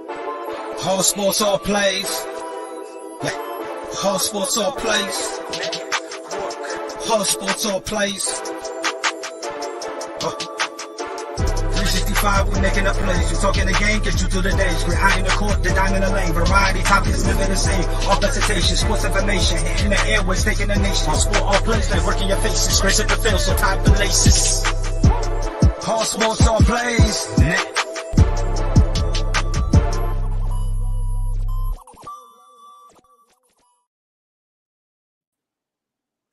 All sports, all plays. Yeah. All sports, all plays. All sports, all plays. 365, we making up plays. You talking the game, get you through the days. We're high in the court, the dime in the lane. Variety topics, living the same. All presentation, sports information. Hitting the airways, taking the nation. All sport, all plays, like working your faces. Grace at the field, so tie the laces. All sports, all plays.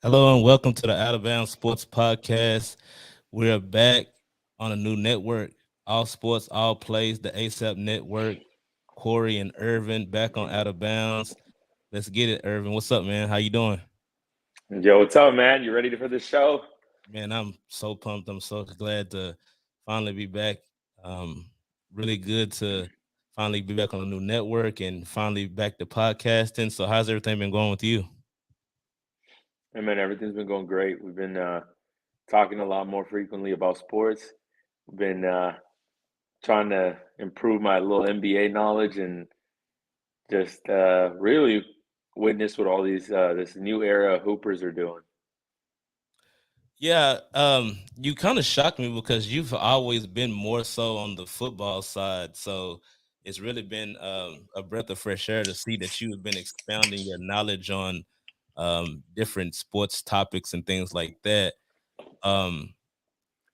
Hello and welcome to the Out of Bounds Sports Podcast. We're back on a new network, All Sports, All Plays, the ASAP Network. Corey and Irvin back on Out of Bounds. Let's get it, Irvin. What's up, man? How you doing? Yo, what's up, man? You ready for this show? Man, I'm so pumped. I'm so glad to finally be back. Really good to finally be back on a new network and finally back to podcasting. So how's everything been going with you? Hey, man, everything's been going great. We've been talking a lot more frequently about sports. We've been trying to improve my little NBA knowledge and just really witness what all these this new era of hoopers are doing. Yeah, you kind of shocked me because you've always been more so on the football side. So it's really been a breath of fresh air to see that you've been expounding your knowledge on different sports topics and things like that. Um,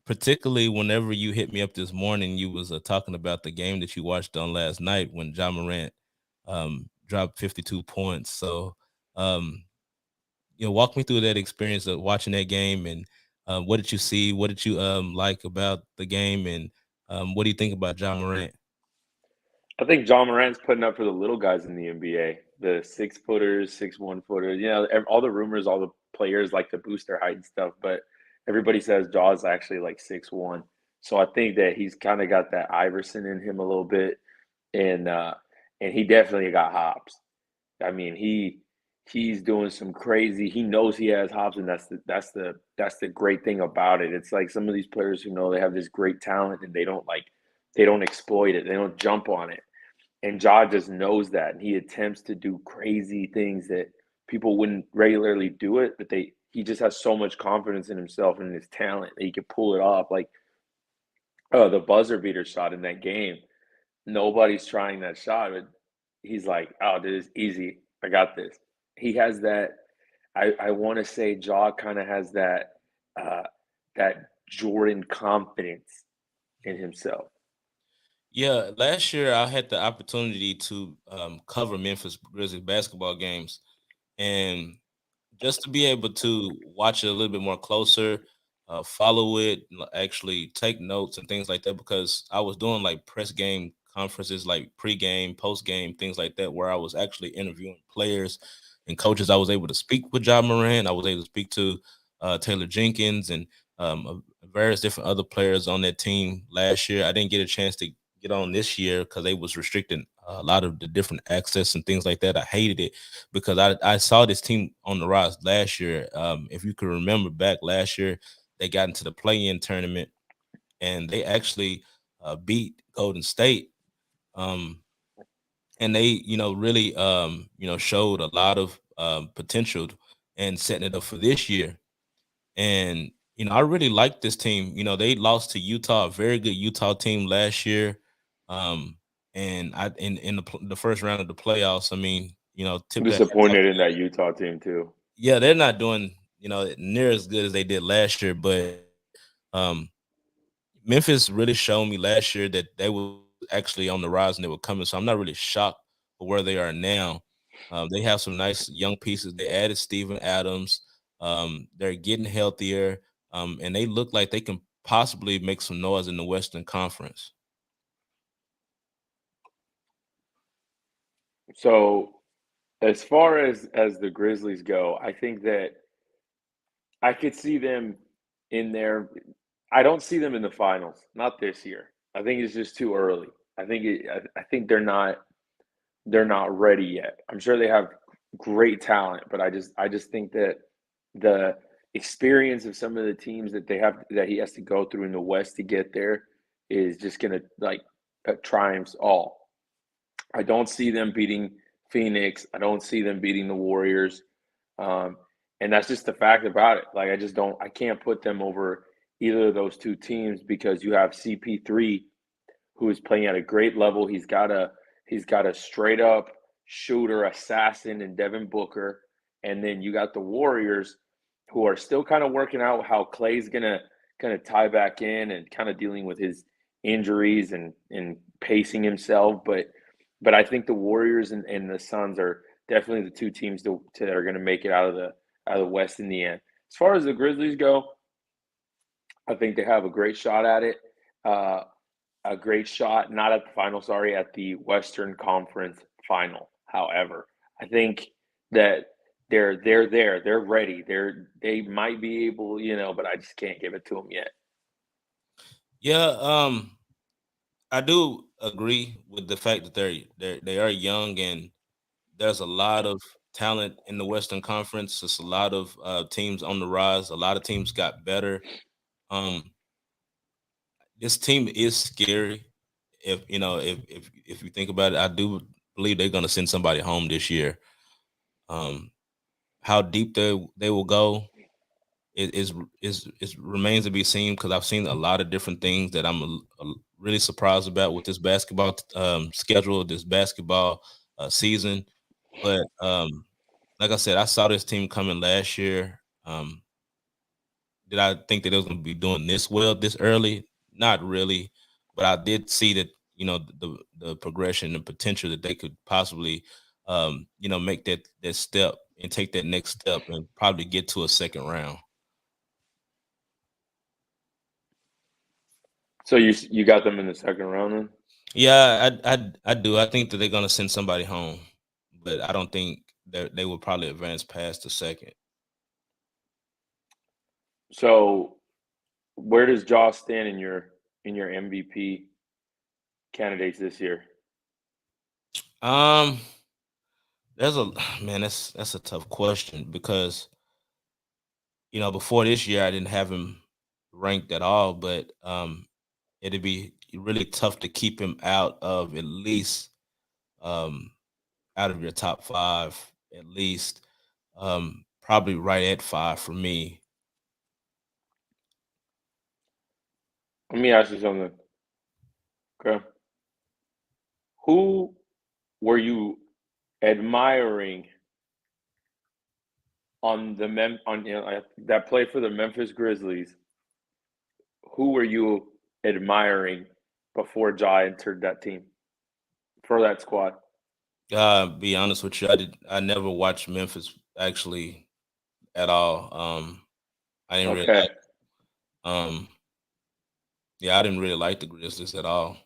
Particularly whenever you hit me up this morning, you was talking about the game that you watched on last night when Ja Morant dropped 52 points. So, um, walk me through that experience of watching that game and what did you see? What did you like about the game? And what do you think about Ja Morant? I think John Morant's putting up for the little guys in the NBA, the 6-footers, 6'1"-footers. You know, all the rumors, all the players like to boost their height and stuff, but everybody says Jaw's actually like 6'1". So I think that he's kind of got that Iverson in him a little bit, and he definitely got hops. I mean, he's doing some crazy. He knows he has hops, and that's the great thing about it. It's like some of these players who know they have this great talent and they don't exploit it. They don't jump on it. And Ja just knows that, and he attempts to do crazy things that people wouldn't regularly do it, but he just has so much confidence in himself and in his talent that he can pull it off. Like the buzzer beater shot in that game. Nobody's trying that shot, but he's like, "Oh, this is easy. I got this." He has that. I want to say Ja kind of has uh, that Jordan confidence in himself. Yeah, last year I had the opportunity to cover Memphis Grizzlies basketball games, and just to be able to watch it a little bit more closer, follow it, actually take notes and things like that, because I was doing like press game conferences, like pre-game, post-game, things like that, where I was actually interviewing players and coaches. I was able to speak with Ja Morant. I was able to speak to Taylor Jenkins and various different other players on that team last year. I didn't get a chance to get on this year because they was restricting a lot of the different access and things like that. I hated it because I saw this team on the rise last year. If you can remember back last year, they got into the play-in tournament and they actually beat Golden State. And they, really, showed a lot of potential and setting it up for this year. And, I really like this team. They lost to Utah, a very good Utah team last year. Um, and in the first round of the playoffs, I mean, I'm tip that hats off disappointed to in that them. Utah team too. Yeah, they're not doing, near as good as they did last year, but um Memphis really showed me last year that they were actually on the rise and they were coming. So I'm not really shocked for where they are now. They have some nice young pieces. They added Steven Adams. They're getting healthier, and they look like they can possibly make some noise in the Western Conference. So as far as the Grizzlies go, I think that I could see them in there. I don't see them in the finals, not this year. I think it's just too early. I think they're not ready yet. I'm sure they have great talent, but I just think that the experience of some of the teams that he has to go through in the West to get there is just gonna like triumphs all. I don't see them beating Phoenix. I don't see them beating the Warriors. And that's just the fact about it. Like I can't put them over either of those two teams because you have CP3 who is playing at a great level. He's got a straight up shooter assassin in Devin Booker. And then you got the Warriors who are still kind of working out how Clay's gonna kind of tie back in and kind of dealing with his injuries and pacing himself. But I think the Warriors and the Suns are definitely the two teams that are going to make it out of the West in the end. As far as the Grizzlies go, I think they have a great shot at it. A great shot, not at the final, sorry, at the Western Conference final. However, I think that they're there, they're ready, they might be able, but I just can't give it to them yet. Yeah, I do agree with the fact that they are young and there's a lot of talent in the Western Conference. There's a lot of teams on the rise. A lot of teams got better. Um, this team is scary. If you think about it, I do believe they're going to send somebody home this year. How deep they will go is remains to be seen because I've seen a lot of different things that I'm really surprised about with this basketball schedule, this basketball season. But like I said, I saw this team coming last year. Did I think that they was going to be doing this well this early? Not really, but I did see that the progression and potential that they could possibly make that step and take that next step and probably get to a second round. So you got them in the second round then? Yeah, I do. I think that they're going to send somebody home, but I don't think they will probably advance past the second. So where does Ja stand in your MVP candidates this year? Um, there's a man. That's a tough question because before this year I didn't have him ranked at all, but it'd be really tough to keep him out of at least um out of your top five at least. Probably right at five for me. Let me ask you something. Okay. Who were you admiring on that play for the Memphis Grizzlies? Who were you admiring before Ja entered that team for that squad? Be honest with you, I never watched Memphis actually at all. I didn't really Okay. like. Yeah, I didn't really like the Grizzlies at all.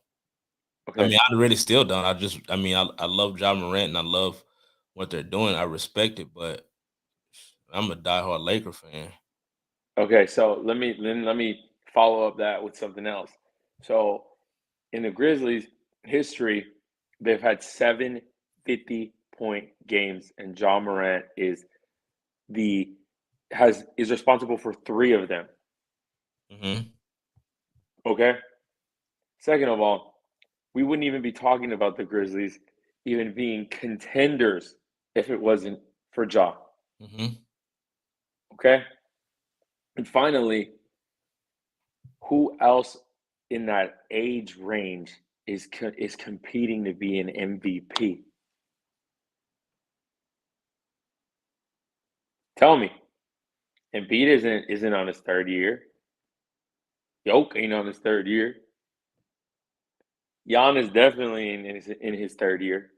I Okay. mean, I really still don't. I love Ja Morant and I love what they're doing. I respect it, but I'm a diehard Laker fan. Okay. So let me follow up that with something else. So in the Grizzlies history, they've had 7 50-point games, and Ja Morant the is responsible for 3 of them. Hmm. Okay. Second of all, we wouldn't even be talking about the Grizzlies even being contenders if it wasn't for Ja. Hmm. Okay. And finally, who else in that age range is competing to be an MVP? Tell me. Embiid isn't on his third year. Yoke ain't on his third year. Giannis definitely in his third year.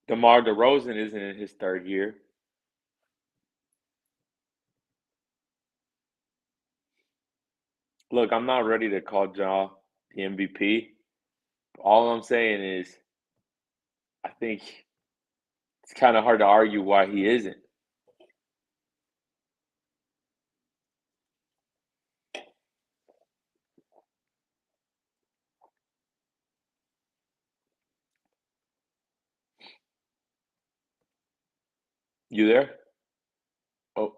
DeMar DeRozan isn't in his third year. Look, I'm not ready to call Ja the MVP. All I'm saying is I think it's kind of hard to argue why he isn't. You there? Oh,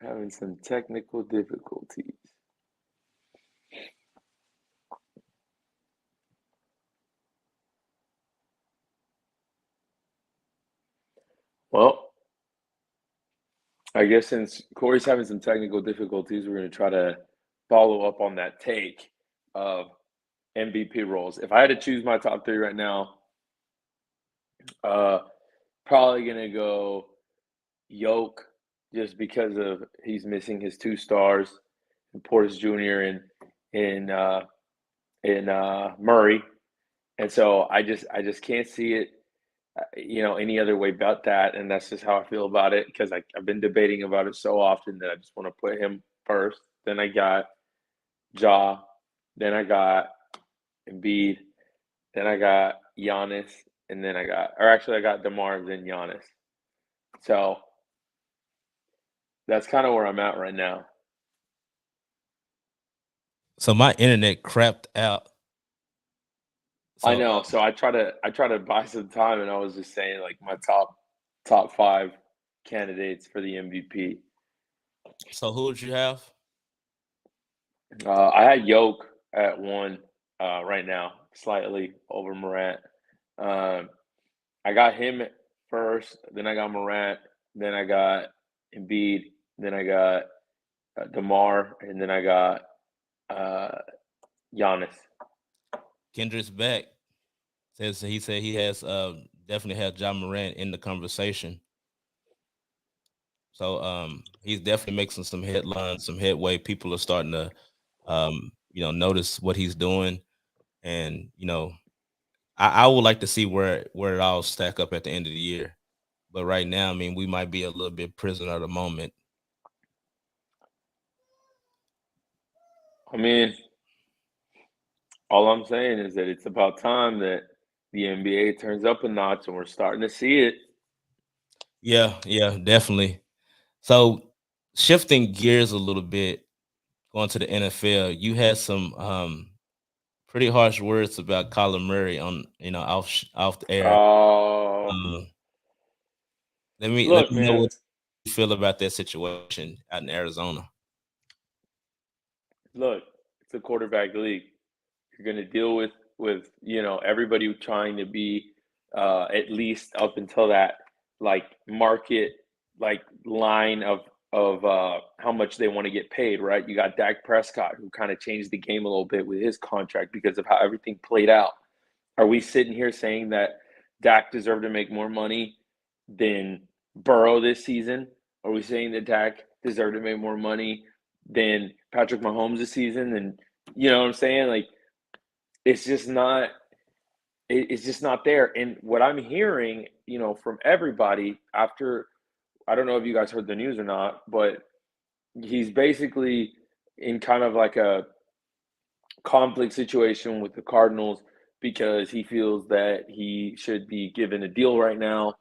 having some technical difficulties. I guess since Corey's having some technical difficulties, we're going to try to follow up on that take of MVP roles. If I had to choose my top three right now, probably going to go Yoke, just because of he's missing his 2 stars, and Portis Jr. and Murray, and so I just can't see it, any other way about that, and that's just how I feel about it because I've been debating about it so often that I just want to put him first. Then I got Ja, then I got Embiid, then I got Giannis, and then I got DeMar, then Giannis. So that's kind of where I'm at right now. So my internet crapped out. I know. So I try to buy some time, and I was just saying like my top 5 candidates for the MVP. So who would you have? I had Yoke at 1 right now, slightly over Morant. I got him first, then I got Morant, then I got Embiid, then I got DeMar, and then I got Giannis. Kendrick's back. He said he has definitely had Ja Morant in the conversation. So he's definitely making some headlines, some headway. People are starting to notice what he's doing. And I would like to see where it all stack up at the end of the year. But right now, I mean, we might be a little bit prisoner of the moment. I mean, all I'm saying is that it's about time that the NBA turns up a notch, and we're starting to see it. Yeah, definitely. So shifting gears a little bit, going to the NFL, you had some pretty harsh words about Kyler Murray on off the air. Let me know what you feel about that situation out in Arizona. Look, it's a quarterback league. You're going to deal with everybody trying to be at least up until that market line of how much they want to get paid, right? You got Dak Prescott, who kind of changed the game a little bit with his contract because of how everything played out. Are we sitting here saying that Dak deserved to make more money than Burrow this season? Are we saying that Dak deserved to make more money than Patrick Mahomes this season? And you know what I'm saying? Like, it's just not there. And what I'm hearing, from everybody after, I don't know if you guys heard the news or not, but he's basically in kind of like a conflict situation with the Cardinals because he feels that he should be given a deal right now,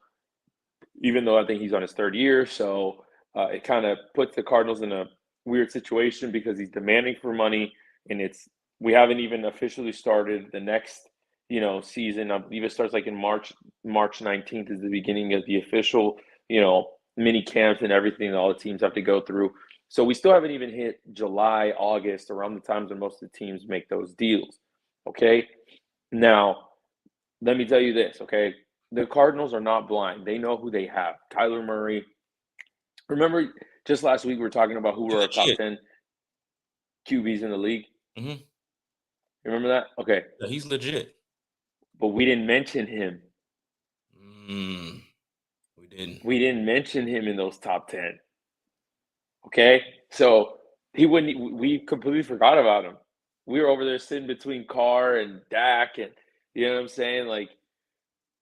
even though I think he's on his 3rd year. So it kind of puts the Cardinals in a weird situation because he's demanding for money, and we haven't even officially started the next season. I believe it starts like in March 19th is the beginning of the official mini camps and everything that all the teams have to go through. So we still haven't even hit July, August, around the times when most of the teams make those deals. Okay, now let me tell you this. Okay, the Cardinals are not blind. They know who they have. Kyler Murray. Remember, just last week we were talking about who were our top 10 QBs in the league. Mm-hmm. You remember that? Okay. Yeah, he's legit. But we didn't mention him. We didn't. We didn't mention him in those top 10. Okay? So we completely forgot about him. We were over there sitting between Carr and Dak, and you know what I'm saying? Like,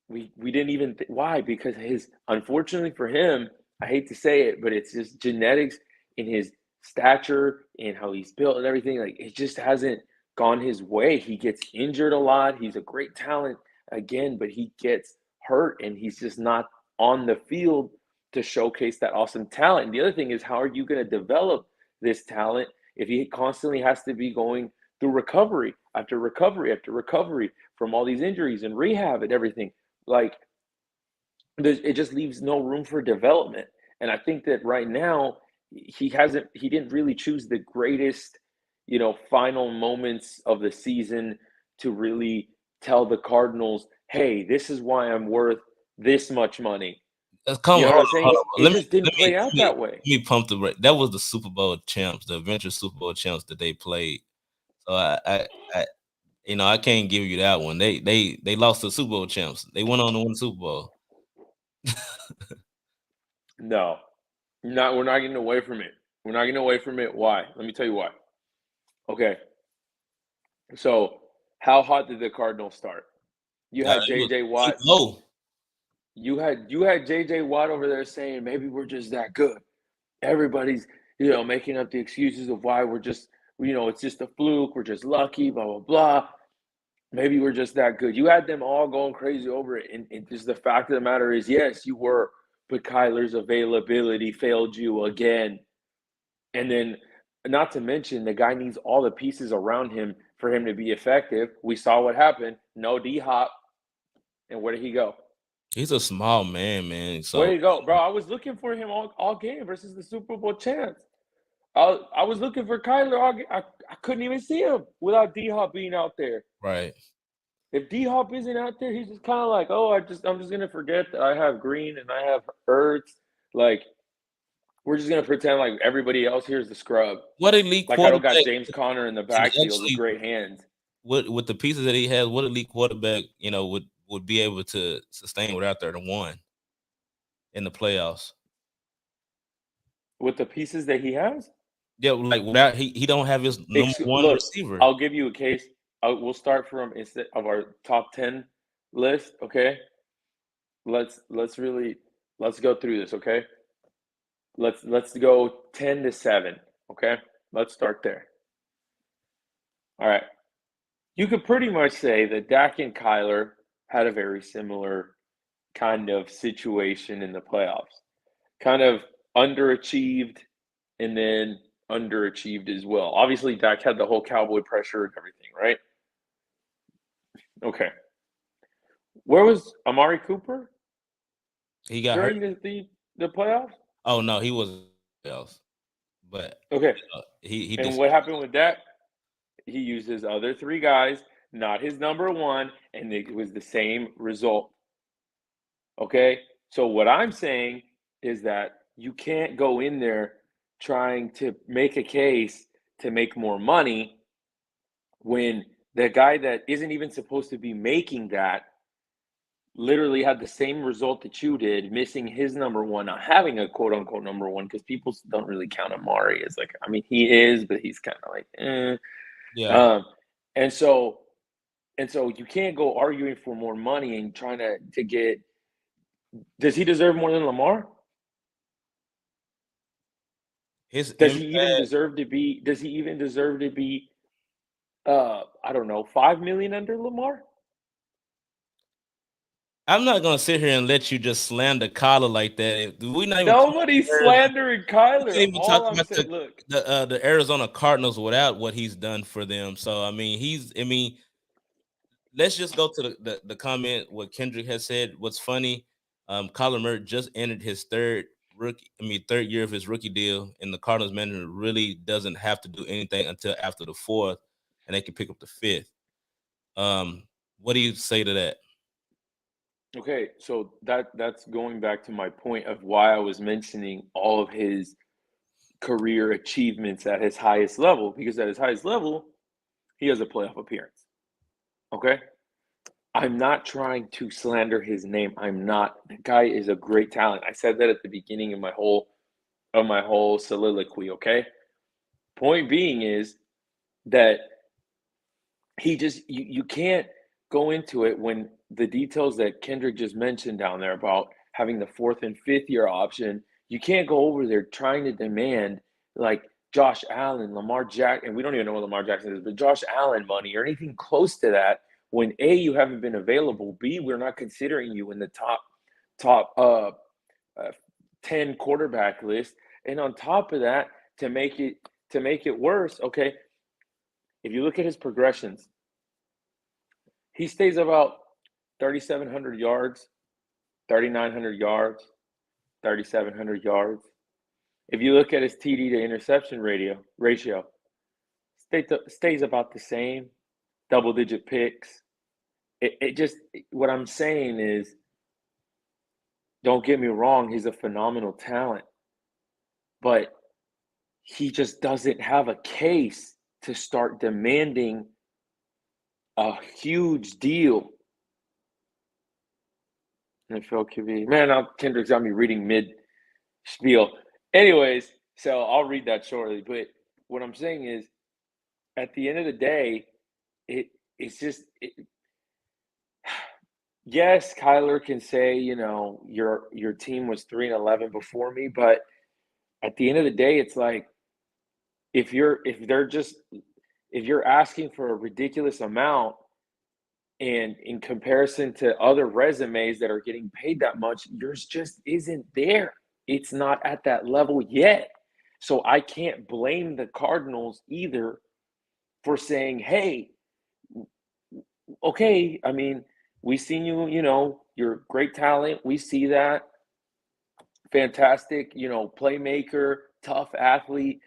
we didn't even why? Because unfortunately for him, I hate to say it, but it's just genetics in his stature and how he's built and everything. Like, it just hasn't gone his way. He gets injured a lot. He's a great talent again, but he gets hurt, and he's just not on the field to showcase that awesome talent. And the other thing is, how are you going to develop this talent if he constantly has to be going through recovery after recovery after recovery from all these injuries and rehab and everything? Like, it just leaves no room for development. And I think that right now he didn't really choose the greatest, final moments of the season to really tell the Cardinals, hey, this is why I'm worth this much money. Come You know on, what I'm saying? It just didn't let play out that way. Let me pump the that was the Super Bowl champs, the eventual Super Bowl champs that they played. So I I can't give you that one. They lost the Super Bowl champs. They went on to win the Super Bowl. No, we're not getting away from it. We're not getting away from it. Why? Let me tell you why. Okay. So, how hot did the Cardinals start? You had J.J. It Watt. was low. You had J.J. Watt over there saying maybe we're just that good. Everybody's making up the excuses of why we're just it's just a fluke. We're just lucky. Blah blah blah. Maybe we're just that good. You had them all going crazy over it, and just the fact of the matter is, yes, you were, but Kyler's availability failed you again. And then, not to mention, the guy needs all the pieces around him for him to be effective. We saw what happened. No D-Hop. And where did he go? He's a small man. So Where did he go? Bro, I was looking for him all game versus the Super Bowl champs. I was looking for Kyler all game. I couldn't even see him without D-Hop being out there. right. If D-Hop isn't out there, he's just kind of like, oh, I'm just going to forget that I have Green and I have Ertz. Like, we're just going to pretend like everybody else here is the scrub. What elite Like I don't quarterback got James Conner in the backfield with great hands. with the pieces that he has, what elite quarterback, would be able to sustain without there to one in the playoffs? With the pieces that he has? Yeah, like without he don't have his number one receiver. I'll give you a case. We'll start from instead of our top 10 list, okay? Let's go through this, okay? Let's go 10 to 7, okay? Let's start there. All right. You could pretty much say that Dak and Kyler had a very similar kind of situation in the playoffs. Kind of underachieved and then underachieved as well. Obviously, Dak had the whole Cowboy pressure and everything, right? Okay. Where was Amari Cooper? He got during hurt. the playoffs? Oh no, he wasn't else. But Okay. he And what happened with that? He used his other 3 guys, not his number 1, and it was the same result. Okay? So what I'm saying is that you can't go in there trying to make a case to make more money when the guy that isn't even supposed to be making that literally had the same result that you did, missing his number 1, not having a quote unquote number 1, because people don't really count Amari as like, I mean, he is, but he's kind of like, Yeah. And so you can't go arguing for more money and trying to get. Does he deserve more than Lamar? Does he even deserve to be? Does he even deserve to be? I don't know, $5 million under Lamar. I'm not gonna sit here and let you just slander Kyler like that. Nobody's slandering Kyler. Even All talk I'm about saying, look, the Arizona Cardinals without what he's done for them. So I mean, let's just go to the comment what Kendrick has said. What's funny, Kyler Murray just entered his third year of his rookie deal, and the Cardinals manager really doesn't have to do anything until after the 4th, and they can pick up the 5th. What do you say to that? okay, so that's going back to my point of why I was mentioning all of his career achievements at his highest level, because at his highest level, he has a playoff appearance. Okay? I'm not trying to slander his name. I'm not. The guy is a great talent. I said that at the beginning of my whole soliloquy, okay? Point being is that you can't go into it when the details that Kendrick just mentioned down there about having the 4th and 5th year option, you can't go over there trying to demand like Josh Allen, Lamar Jackson, and we don't even know what Lamar Jackson is, but Josh Allen money or anything close to that when A, you haven't been available, B, we're not considering you in the top 10 quarterback list. And on top of that, to make it worse, okay, if you look at his progressions, he stays about 3,700 yards, 3,900 yards, 3,700 yards. If you look at his TD to interception ratio, stays about the same, double-digit picks. It just, what I'm saying is, Don't get me wrong, he's a phenomenal talent, but he just doesn't have a case to start demanding a huge deal. NFL QB. Man, Kendrick's got me reading mid spiel. Anyways, so I'll read that shortly. But what I'm saying is, at the end of the day, it's just yes, Kyler can say, your team was 3-11 before me, but at the end of the day, it's like if you're asking for a ridiculous amount, and in comparison to other resumes that are getting paid that much, yours just isn't there. It's not at that level yet. So I can't blame the Cardinals either for saying, hey, okay, I mean, we've seen you, you're great talent. We see that. Fantastic, playmaker, tough athlete.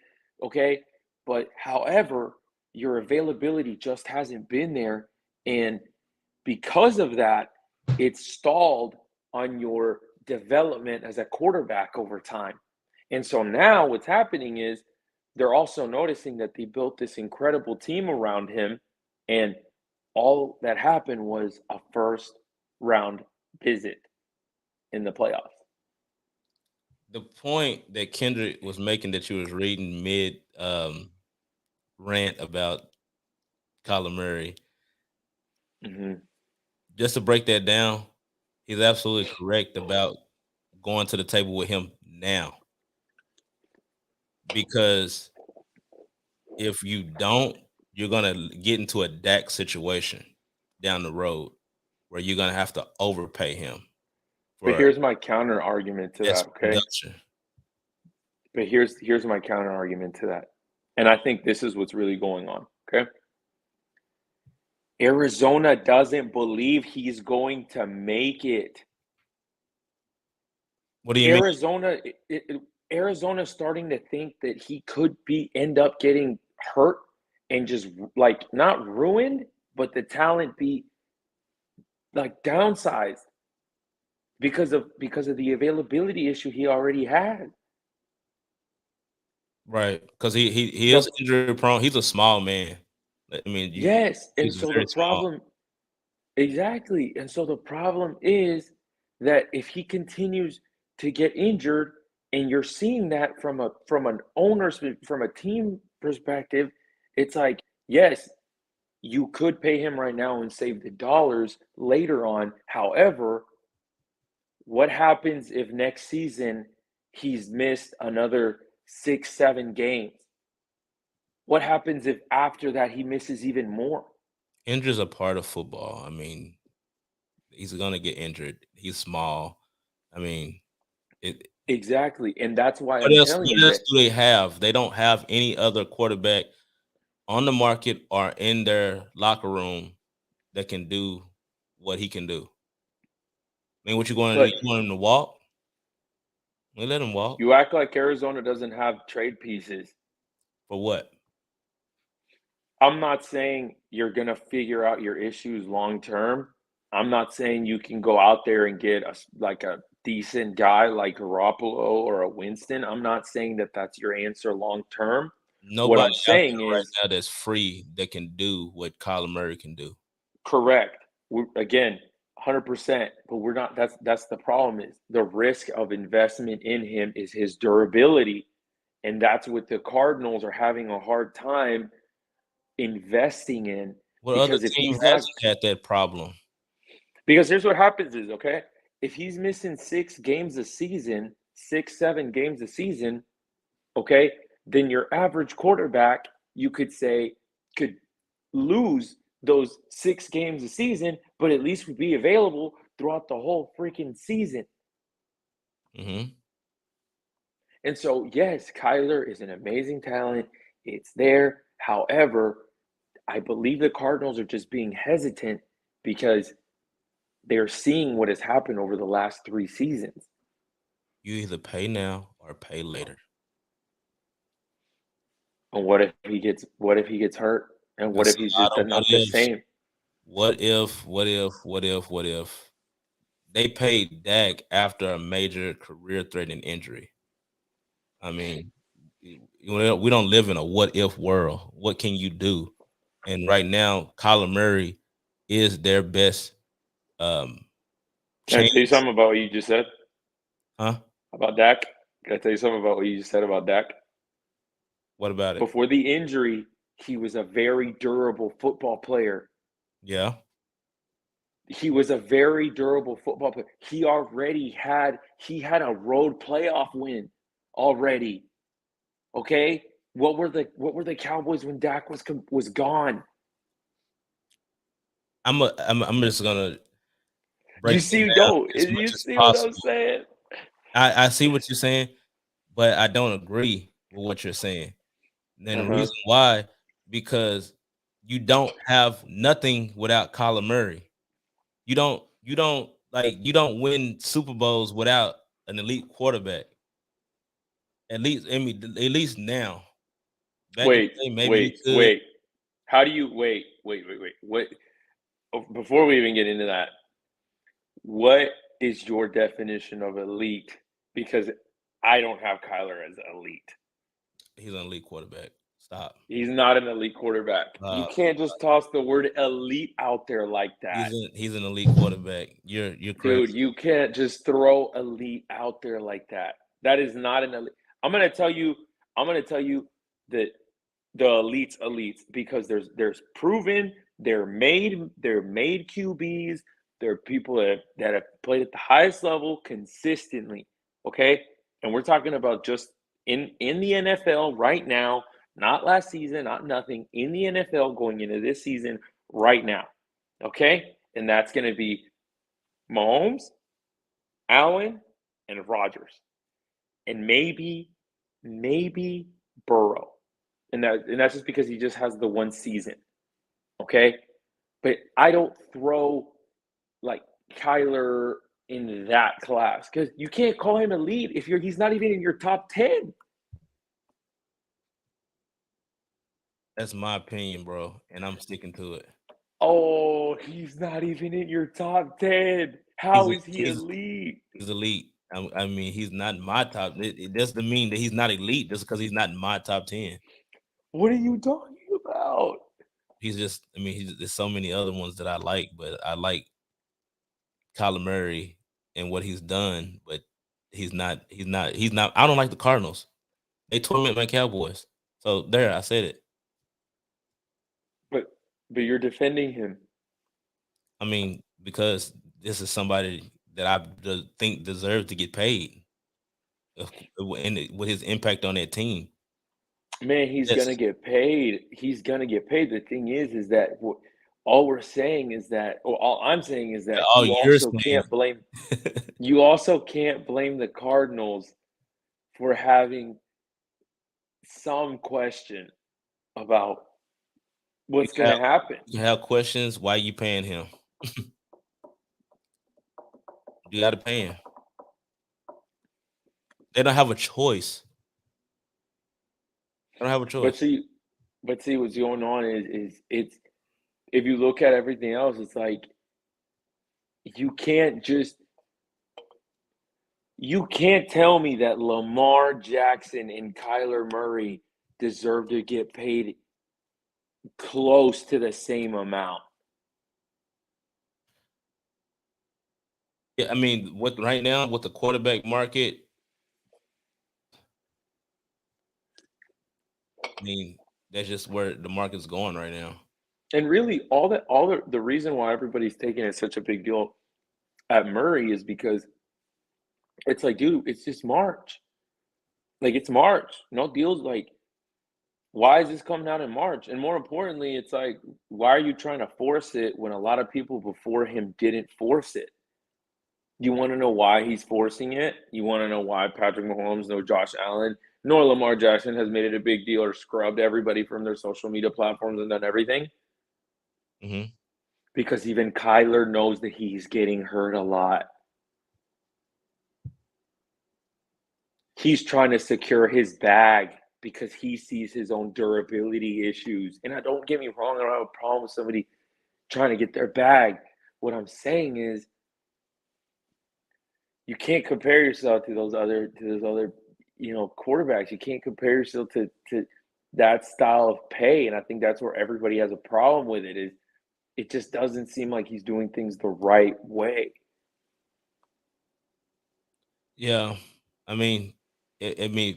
Okay. But however, your availability just hasn't been there. And because of that, it's stalled on your development as a quarterback over time. And so now what's happening is they're also noticing that they built this incredible team around him, and all that happened was a first round visit in the playoffs. The point that Kendrick was making that you was reading mid rant about Kyler Murray, just to break that down, he's absolutely correct about going to the table with him now. Because if you don't, you're going to get into a Dak situation down the road where you're going to have to overpay him. But here's my counter argument to that, okay? Production. But here's my counter argument to that. And I think this is what's really going on, okay? Arizona doesn't believe he's going to make it. What do you mean? Arizona's starting to think that he could end up getting hurt and just like not ruined, but the talent be like downsized because of the availability issue he already had. Right, because he is injury prone. He's a small man. I mean, yes, and so the problem, exactly, and so the problem is that if he continues to get injured, and you're seeing that from an owner's, from a team perspective, it's like, yes, you could pay him right now and save the dollars later on. However, what happens if next season he's missed another 6-7 games? What happens if after that he misses even more? Injuries are part of football. I mean, he's going to get injured. He's small. I mean, exactly, and that's why what else do they have? They don't have any other quarterback on the market or in their locker room that can do what he can do. I mean, what you want him to walk? We let him walk. You act like Arizona doesn't have trade pieces. For what? I'm not saying you're going to figure out your issues long term. I'm not saying you can go out there and get a decent guy like Garoppolo or a Winston. I'm not saying that that's your answer long term. Nobody what I'm saying is right now that's free that can do what Kyler Murray can do. Correct. Again, 100%. But we're not. That's the problem. Is the risk of investment in him is his durability, and that's what the Cardinals are having a hard time investing in. Well, other team hasn't had that problem. Because here's what happens is, okay, if he's missing 6-7 games a season, okay, then your average quarterback, you could say, could lose those 6 games a season, but at least would be available throughout the whole freaking season. Mm-hmm. And so, yes, Kyler is an amazing talent. It's there. However, I believe the Cardinals are just being hesitant because they're seeing what has happened over the last 3 seasons. You either pay now or pay later. And what if he gets hurt? And what if he's just not the same? What if they paid Dak after a major career-threatening injury. I mean, we don't live in a what-if world. What can you do? And right now, Kyler Murray is their best Can I tell you chance. something about what you just said Huh? about Dak? Can I tell you something about what you just said about Dak? What about it? Before the injury, he was a very durable football player. Yeah. He was a very durable football player. He had a road playoff win already. Okay? What were the Cowboys when Dak was gone? I'm just gonna break You it see, down no, as much you as see what I'm possible. saying? I see what you're saying, but I don't agree with what you're saying. And the reason why, because you don't have nothing without Kyler Murray. You don't win Super Bowls without an elite quarterback. At least now. Back in Wait, the day, maybe you wait, could. wait. How do you wait? What? Before we even get into that, what is your definition of elite? Because I don't have Kyler as elite. He's an elite quarterback. Stop. He's not an elite quarterback. You can't just toss the word elite out there like that. He's an elite quarterback. You're crazy. Dude, you can't just throw elite out there like that. That is not an elite. I'm gonna tell you that the elites because there's proven they're made QBs. They're people that have played at the highest level consistently. Okay, and we're talking about just in the NFL right now, not last season, not nothing in the NFL going into this season right now. Okay, and that's going to be Mahomes, Allen, and Rodgers, and maybe Burrow, and that's just because he just has the one season, okay? But I don't throw like Kyler in that class because you can't call him elite if he's not even in your top 10. That's my opinion, bro, and I'm sticking to it. Oh, he's not even in your top 10. How is he elite? He's elite. I mean, he's not in my top. It doesn't mean that he's not elite just because he's not in my top 10. What are you talking about? He's just, I mean, there's so many other ones that I like, but I like Kyler Murray and what he's done, but he's not. I don't like the Cardinals. They torment my Cowboys. So there, I said it. But you're defending him. I mean, because this is somebody that I think deserves to get paid, with his impact on that team. Man, he's gonna get paid. He's gonna get paid. The thing is that all we're saying is that, or all I'm saying is that you also can't blame. You also can't blame the Cardinals for having some question about what's going to happen. You have questions. Why you paying him? You got to pay him. They don't have a choice. They don't have a choice. But see, what's going on is it's if you look at everything else, it's like you can't tell me that Lamar Jackson and Kyler Murray deserve to get paid close to the same amount. Yeah, I mean, right now with the quarterback market, I mean, that's just where the market's going right now. And really, the reason why everybody's taking it such a big deal at Murray is because it's like, dude, it's just March. Like, it's March. No deals. Like, why is this coming out in March? And more importantly, it's like, why are you trying to force it when a lot of people before him didn't force it? You want to know why he's forcing it? You want to know why Patrick Mahomes, no Josh Allen, nor Lamar Jackson has made it a big deal or scrubbed everybody from their social media platforms and done everything? Mm-hmm. Because even Kyler knows that he's getting hurt a lot. He's trying to secure his bag because he sees his own durability issues. And don't get me wrong, I don't have a problem with somebody trying to get their bag. What I'm saying is you can't compare yourself to those other quarterbacks. You can't compare yourself to that style of pay, and I think that's where everybody has a problem with it. Is it just doesn't seem like he's doing things the right way. Yeah, I mean,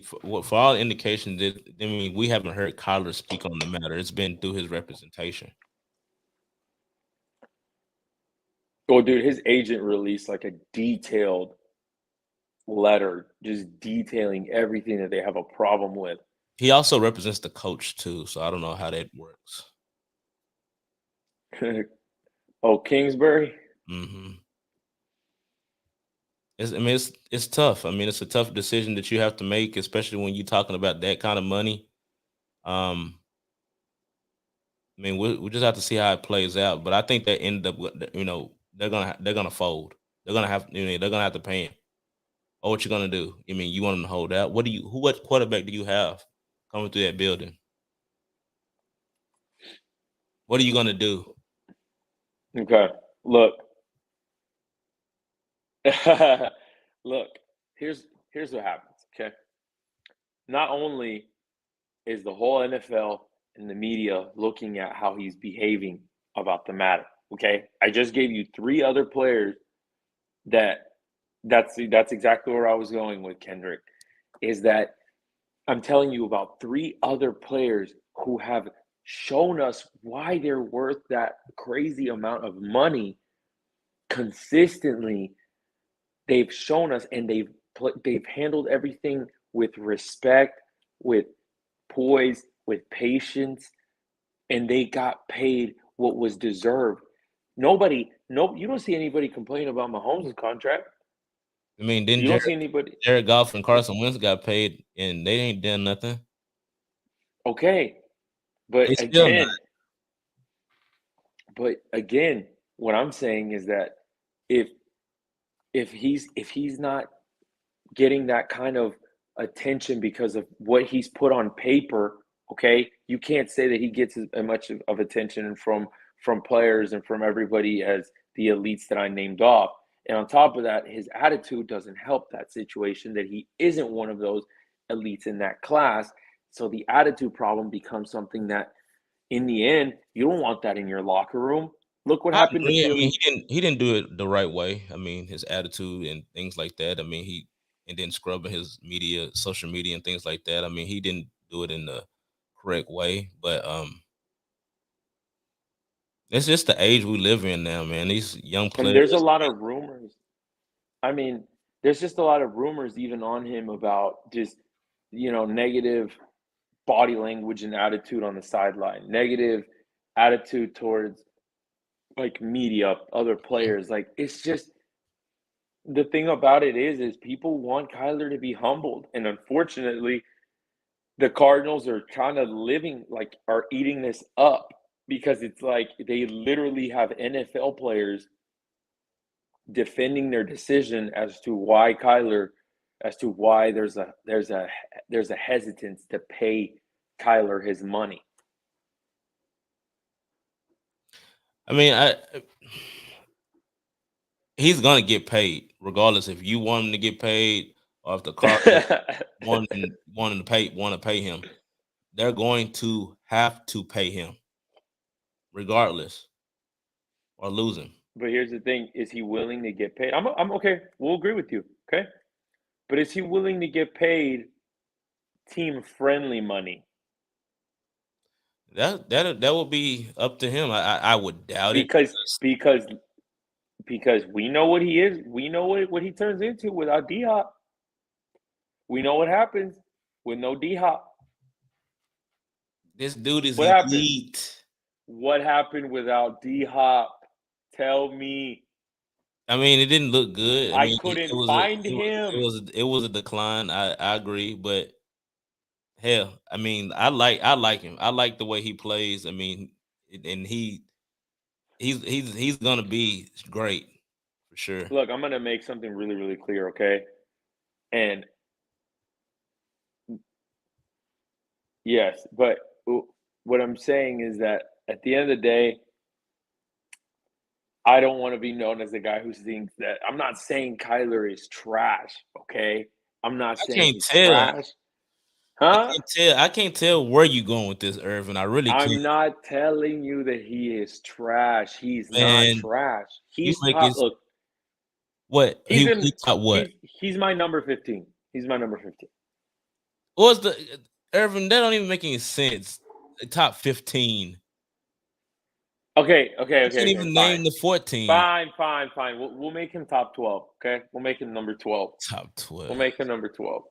for all indications, we haven't heard Kyler speak on the matter. It's been through his representation. Oh, dude, his agent released like a detailed letter just detailing everything that they have a problem with. He also represents the coach too, so I don't know how that works. Oh, Kingsbury? Mm-hmm. It's tough. I mean, it's a tough decision that you have to make, especially when you're talking about that kind of money. I mean, we just have to see how it plays out. But I think they end up, they're gonna fold. They're gonna have, they're gonna have to pay him. Oh, what you gonna do? I mean, you want him to hold out? What quarterback do you have coming through that building? What are you gonna do? Okay, look. Look, here's what happens, okay? Not only is the whole NFL and the media looking at how he's behaving about the matter, okay? I just gave you 3 other players that's exactly where I was going with Kendrick, is that I'm telling you about 3 other players who have shown us why they're worth that crazy amount of money consistently. They've shown us, and they've handled everything with respect, with poise, with patience, and they got paid what was deserved. You don't see anybody complain about Mahomes' contract. I mean, You don't see anybody. Jared Goff and Carson Wentz got paid, and they ain't done nothing. Okay, They still not. But again, what I'm saying is that if he's not getting that kind of attention because of what he's put on paper, okay, you can't say that he gets as much of attention from players and from everybody as the elites that I named off. And on top of that, his attitude doesn't help that situation, that he isn't one of those elites in that class. So the attitude problem becomes something that, in the end, you don't want that in your locker room. Look what happened to I Philly. mean, he didn't do it the right way. I mean, his attitude and things like that. I mean, and then scrubbing his social media and things like that. I mean, he didn't do it in the correct way. But it's just the age we live in now, man. These young players. And there's a lot of rumors. I mean, there's just a lot of rumors even on him about just, negative body language and attitude on the sideline, negative attitude towards like media, other players. Like, it's just, the thing about it is people want Kyler to be humbled. And unfortunately, the Cardinals are kind of are eating this up, because it's like they literally have NFL players defending their decision as to why there's a hesitance to pay Kyler his money. I mean, he's gonna get paid regardless if you want him to get paid or if the Cardinals want to pay him. They're going to have to pay him regardless or lose him. But here's the thing: is he willing to get paid? I'm okay. We'll agree with you. Okay, but is he willing to get paid team-friendly money? That will be up to him. I would doubt it because we know what he is. We know what he turns into without D-Hop. We know what happens with no D-Hop. This dude is elite. What happened without D-Hop? Tell me. I mean, it didn't look good. I couldn't find him. It was a decline. I agree, but hell, I mean, I like him. I like the way he plays. I mean, and he's gonna be great for sure. Look, I'm gonna make something really, really clear, okay? And yes, but what I'm saying is that at the end of the day, I don't want to be known as the guy who thinks that. I'm not saying Kyler is trash, okay? I'm not I saying can't he's tell. trash. Huh? I can't tell where you going with this, Irvin. I really I'm can't. not telling you that he is trash. He's not Man, trash. you He's make top. it Look, what? he's in. He top what? He's my number 15. He's my number 15. What's the Irvin? That don't even make any sense. Top 15. Okay. You can't even Fine. name the 14. Fine. We'll make him top 12. Okay, we'll make him number 12. Top 12. We'll make him number 12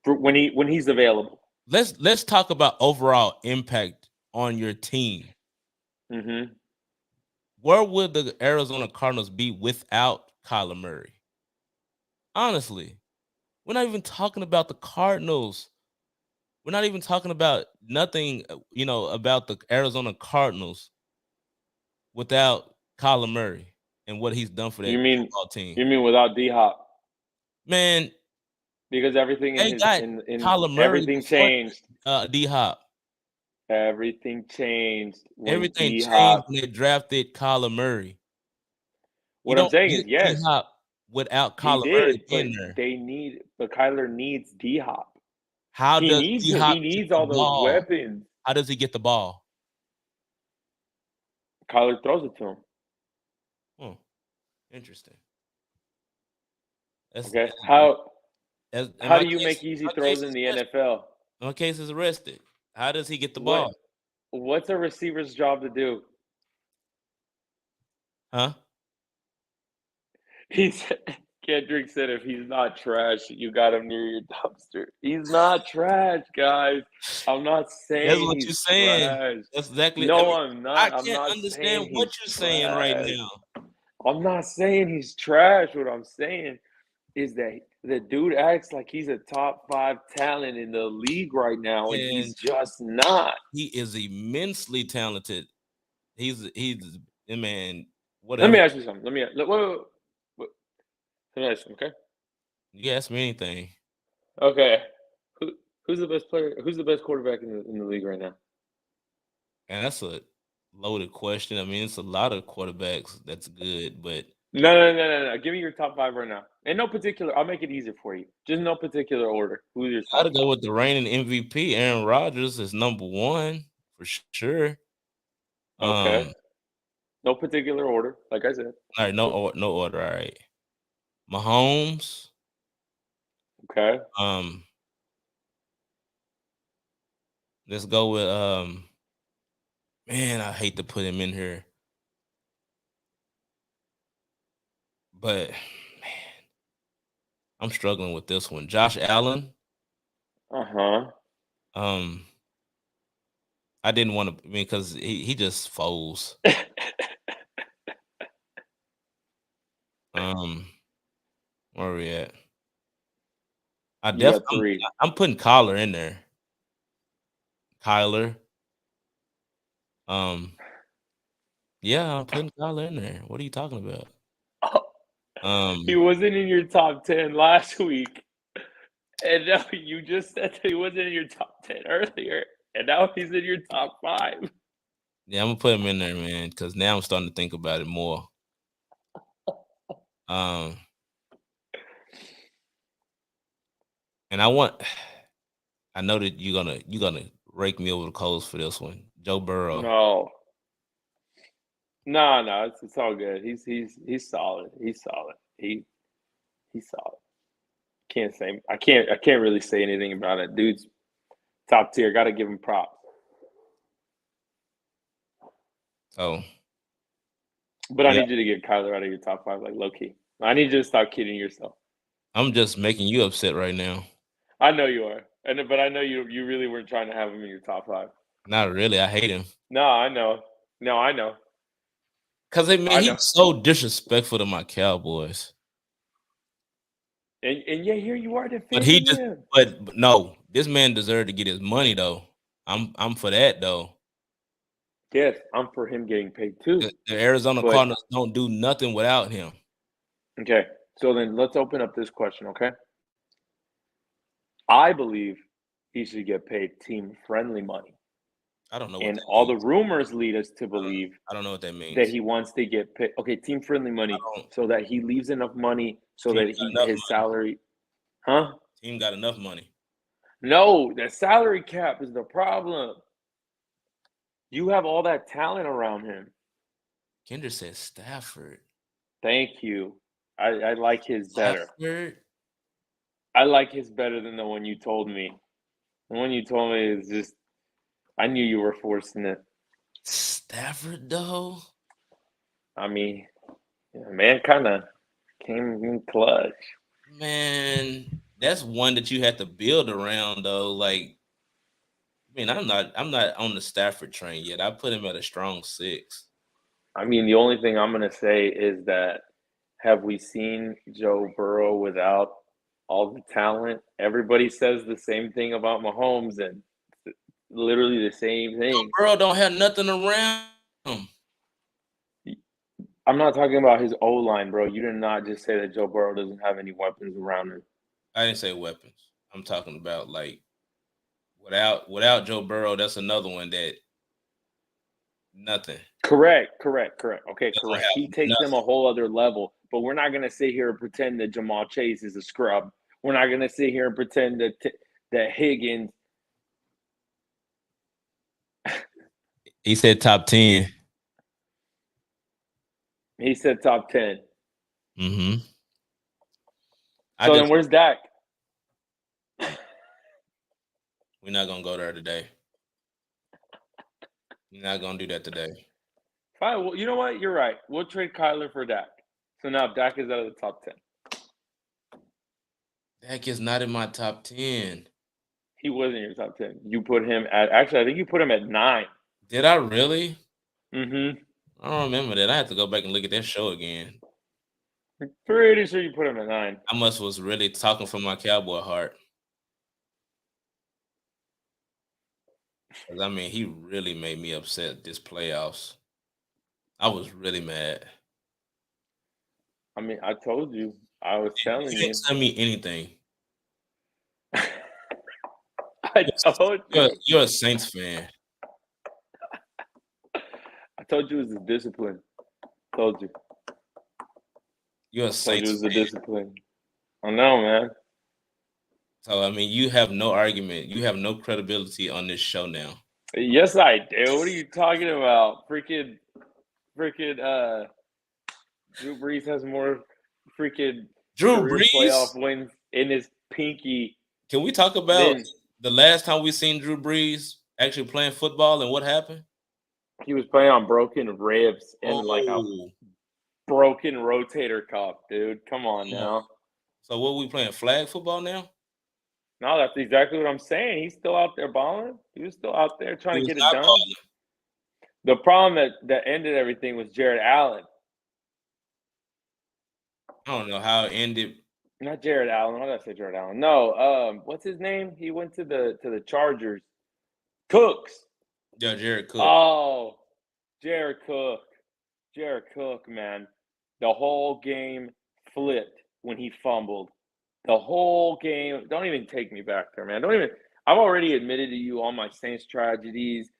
for when he's available. Let's talk about overall impact on your team. Mm-hmm. Where would the Arizona Cardinals be without Kyler Murray? Honestly, we're not even talking about the Cardinals. We're not even talking about nothing, about the Arizona Cardinals without Kyler Murray and what he's done for that football team. You mean without D-Hop? Man, because everything in Kyler Murray, everything changed. D-Hop. Everything changed. Everything changed when they drafted Kyler Murray. What I'm saying is, yes, D-Hop without Kyler Murray in there. But Kyler needs D-Hop. How he does needs D-Hop he needs all those weapons. How does he get the ball? Kyler throws it to him. Interesting. Okay. How do you make easy throws in the NFL? In case is arrested. How does he get the ball? What's a receiver's job to do? Huh? Kendrick said if he's not trash, you got him near your dumpster. He's not trash, guys. I'm not saying that's what you're saying. Trash. That's exactly. No, I'm not. I can't understand what you're saying right now. I'm not saying he's trash. What I'm saying is that the dude acts like he's a top 5 talent in the league right now, and he's just not. He is immensely talented. He's a man. Whatever. Let me ask you something. Let me ask you, okay? You ask me anything. Okay. Who's the best player? Who's the best quarterback in the league right now? And that's a loaded question. I mean, it's a lot of quarterbacks that's good, but no. Give me your top 5 right now. In no particular. I'll make it easier for you. Just no particular order. Who's your top? I'd go with the reigning MVP. Aaron Rodgers is number 1 for sure. Okay. No particular order, like I said. All right, no order. All right. Mahomes. Okay. Let's go with man, I hate to put him in here. But man, I'm struggling with this one. Josh Allen. Uh-huh. I didn't want to because he just folds. Where are we at? I'm putting Kyler in there. Kyler. Yeah, I'm putting Kyler in there. What are you talking about? He wasn't in your top 10 last week. And now you just said that he wasn't in your top 10 earlier. And now he's in your top 5. Yeah, I'm gonna put him in there, man, because now I'm starting to think about it more. And I know that you're gonna rake me over the coals for this one. Joe Burrow. No, it's all good. He's solid. He's solid. He's solid. I can't really say anything about it. Dude's top tier. Got to give him props. Oh. But I need you to get Kyler out of your top 5, like low key. I need you to stop kidding yourself. I'm just making you upset right now. I know you are, but I know you really weren't trying to have him in your top 5. Not really. I hate him. No, I know. Because he's so disrespectful to my Cowboys. And yeah, here you are defending him. But no, this man deserved to get his money though. I'm for that though. Yes, I'm for him getting paid too. The Arizona Cardinals don't do nothing without him. Okay, so then let's open up this question, okay? I believe he should get paid team-friendly money. I don't know what And that all the means. rumors lead us to believe I don't know what that that means. he wants to get paid. Okay, team friendly money, don't- so that he leaves enough money so Team that got enough his money. salary. Huh? Team got enough money. No, the salary cap is the problem. You have all that talent around him. Kendrick said Stafford. Thank you. I like his better. Stafford? I like his better than the one you told me. The one you told me is just. I knew you were forcing it. Stafford, though? I mean, man, kind of came in clutch. Man, that's one that you had to build around, though. Like, I mean, I'm not on the Stafford train yet. I put him at a strong 6. I mean, the only thing I'm gonna say is that have we seen Joe Burrow without all the talent? Everybody says the same thing about Mahomes, and literally the same thing. Burrow don't have nothing around him. I'm not talking about his O line, bro. You did not just say that Joe Burrow doesn't have any weapons around him. I didn't say weapons. I'm talking about like without Joe Burrow, that's another one that nothing. Correct. Okay, They don't correct. have He takes them a whole other level, but we're not gonna sit here and pretend that Jamal Chase is a scrub. We're not gonna sit here and pretend that Higgins. He said top 10. He said top 10. Mm-hmm. So then where's Dak? We're not gonna go there today. We're not gonna do that today. Fine. Well, you know what? You're right. We'll trade Kyler for Dak. So now Dak is out of the top 10. Dak is not in my top 10. He was in your top 10. You put him at actually, I think you put him at 9. Did I really? Mm-hmm. I don't remember that. I have to go back and look at that show again. Pretty sure you put him at 9. I must was really talking from my cowboy heart. Because I mean, he really made me upset this playoffs. I was really mad. I mean, I told you. I was telling You you. didn't send me anything. I told you. You're a Saints fan. I told you it was the discipline. Told you. You're a Told you Saints it was the fan. discipline. I know, man. So I mean, you have no argument. You have no credibility on this show now. Yes, I do. What are you talking about? Freaking Drew Brees has more freaking Drew career Brees? playoff wins in his pinky. Can we talk about the last time we seen Drew Brees actually playing football and what happened? He was playing on broken ribs and like a broken rotator cuff, dude. Come on now. So what, we playing flag football now? No, that's exactly what I'm saying. He's still out there balling. He was still out there trying to get it done. Balling. The problem that ended everything was Jared Allen. I don't know how it ended. Not Jared Allen. Why did I say Jared Allen? No, what's his name? He went to the Chargers. Cooks. Yeah, Jared Cook. Oh, Jared Cook. Jared Cook, man. The whole game flipped when he fumbled. The whole game. Don't even take me back there, man. I've already admitted to you all my Saints tragedies.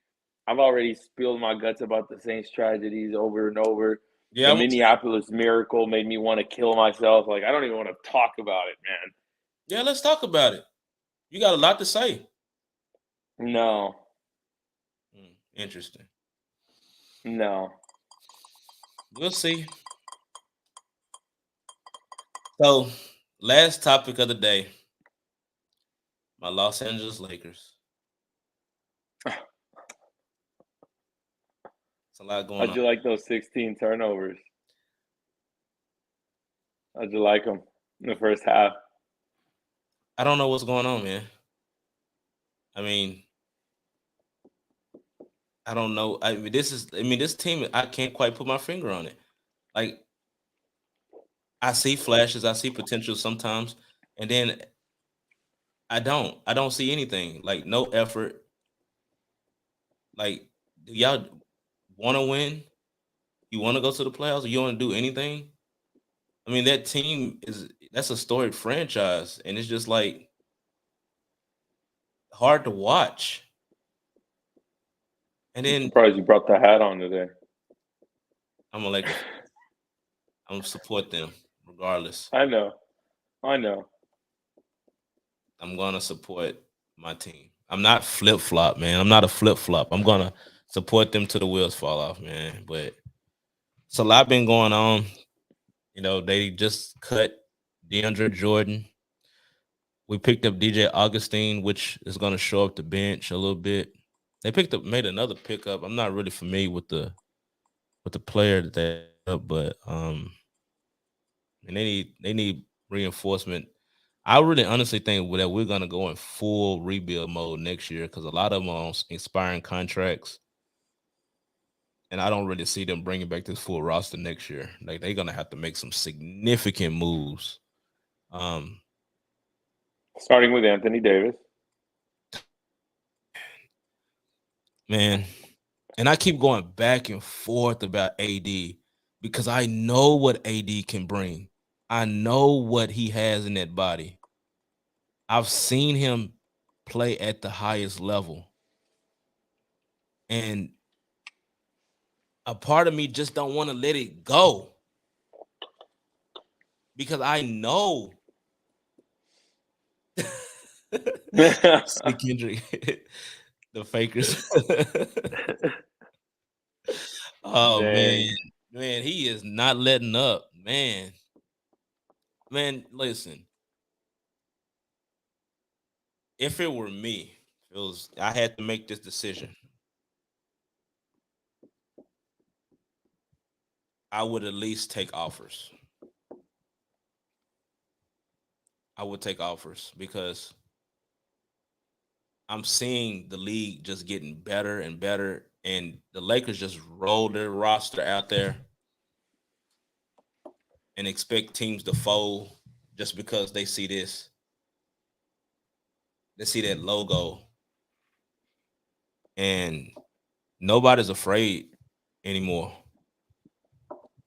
I've already spilled my guts about the Saints tragedies over and over. Yeah, the Minneapolis Miracle made me want to kill myself. Like, I don't even want to talk about it, man. Yeah, let's talk about it. You got a lot to say. No. Interesting. No. We'll see. So, last topic of the day. My Los Angeles Lakers. It's a lot going on. How'd you like those 16 turnovers? How'd you like them in the first half? I don't know what's going on, man. I mean, I don't know. This team, I can't quite put my finger on it. Like, I see flashes, I see potential sometimes, and then I don't see anything. Like, no effort. Like, do y'all want to win? You want to go to the playoffs? Or you want to do anything? I mean, that team that's a storied franchise, and it's just like hard to watch. And I'm then surprised you brought the hat on today. I'm a Lakers. I'm gonna support them regardless. I know. I'm gonna support my team. I'm not flip flop, man. I'm not a flip flop. I'm gonna support them till the wheels fall off, man. But it's a lot been going on. You know, they just cut DeAndre Jordan. We picked up DJ Augustine, which is gonna show up the bench a little bit. They made another pickup. I'm not really familiar with the player that they up, but and they need reinforcement. I really honestly think that we're gonna go in full rebuild mode next year because a lot of them are on expiring contracts, and I don't really see them bringing back this full roster next year. Like they're gonna have to make some significant moves. Starting with Anthony Davis. Man, and I keep going back and forth about AD because I know what AD can bring. I know what he has in that body. I've seen him play at the highest level. And a part of me just don't want to let it go. Because I know see Kendrick, the fakers. Oh Dang. man, he is not letting up, man. Listen. If it were me, I had to make this decision. I would at least take offers. I would take offers because I'm seeing the league just getting better and better, and the Lakers just roll their roster out there and expect teams to fold just because they see this. They see that logo, and nobody's afraid anymore.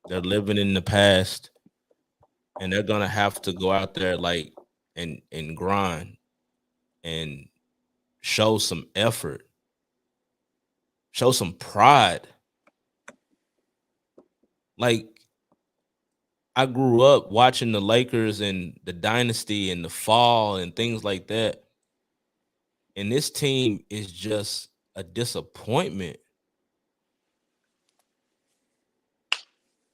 They're living in the past, and they're gonna have to go out there and grind and show some effort, show some pride. Like I grew up watching the Lakers and the dynasty and the fall and things like that. And this team is just a disappointment.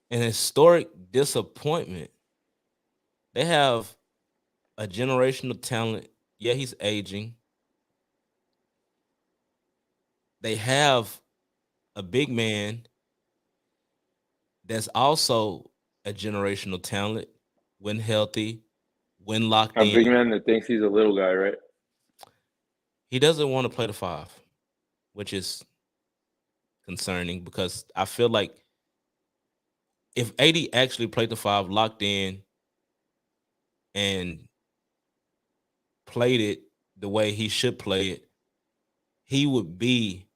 An historic disappointment. They have a generational talent. Yeah, he's aging. They have a big man that's also a generational talent when healthy, when locked A in. big man that thinks he's a little guy, right? He doesn't want to play the 5, which is concerning because I feel like if AD actually played the 5, locked in, and played it the way he should play it, he would be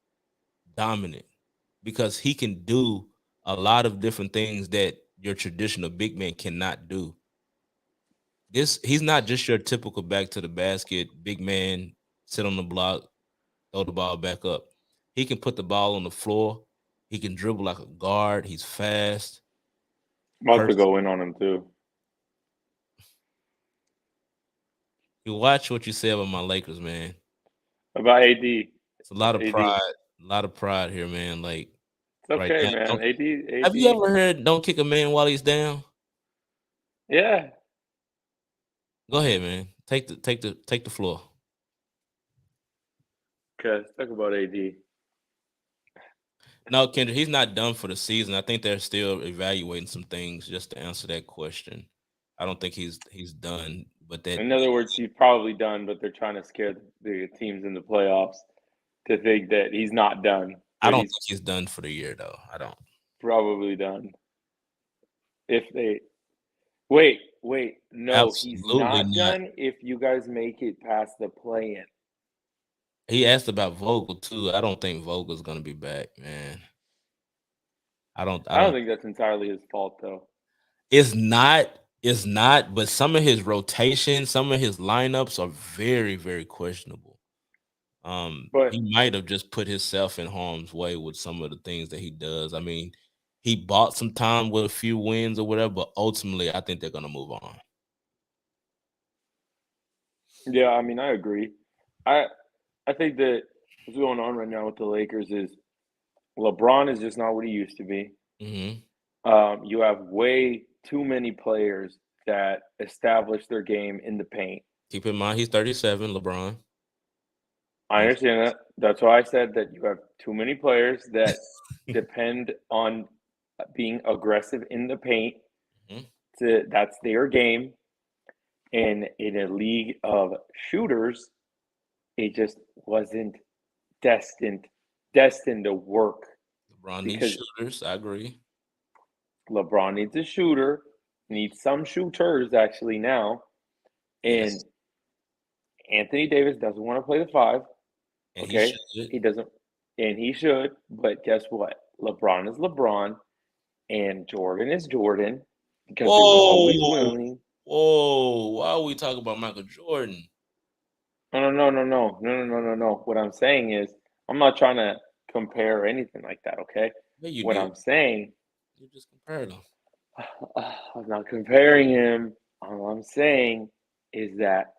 dominant because he can do a lot of different things that your traditional big man cannot do. He's not just your typical back to the basket big man, sit on the block, throw the ball back up. He can put the ball on the floor. He can dribble like a guard. He's fast. I'm about to go in on him too. You watch what you say about my Lakers, man. About AD. It's a lot of pride. A lot of pride here, man. Like it's okay, right now, man. AD. Have you ever heard "Don't kick a man while he's down"? Yeah. Go ahead, man. Take the floor. Okay, let's talk about AD. No, Kendrick, he's not done for the season. I think they're still evaluating some things just to answer that question. I don't think he's done. But that, in other words, he's probably done, but they're trying to scare the teams in the playoffs to think that he's not done. I don't think he's done for the year, though. I don't. Probably done. If they wait, no, Absolutely he's not done. If you guys make it past the play-in. He asked about Vogel too. I don't think Vogel's gonna be back, man. I don't think that's entirely his fault, though. It's not, but some of his rotation, some of his lineups are very, very questionable. But He might have just put himself in harm's way with some of the things that he does. I mean, he bought some time with a few wins or whatever, but ultimately, I think they're gonna move on. yeah, I mean, I agree. I I think that what's going on right now with the Lakers is LeBron is just not what he used to be. Hmm. You have way too many players that establish their game in the paint. Keep in mind, he's 37, LeBron. I understand that. That's why I said that you have too many players that depend on being aggressive in the paint. Mhm. That's their game. And in a league of shooters, it just wasn't destined destined to work LeBron needs because shooters. I agree. LeBron needs a shooter, needs some shooters actually now, and Yes, Anthony Davis doesn't want to play the five. and he Okay, should. he doesn't, and he should. But guess what? LeBron is LeBron, and Jordan is Jordan because they were always Whoa, winning. whoa! Why are we talking about Michael Jordan? No, no, no, no, no, no, no, no, no, no. What I'm saying is, I'm not trying to compare or anything like that. Okay, Yeah, you what did. I'm saying, You just compared them. I'm not comparing him. All I'm saying is that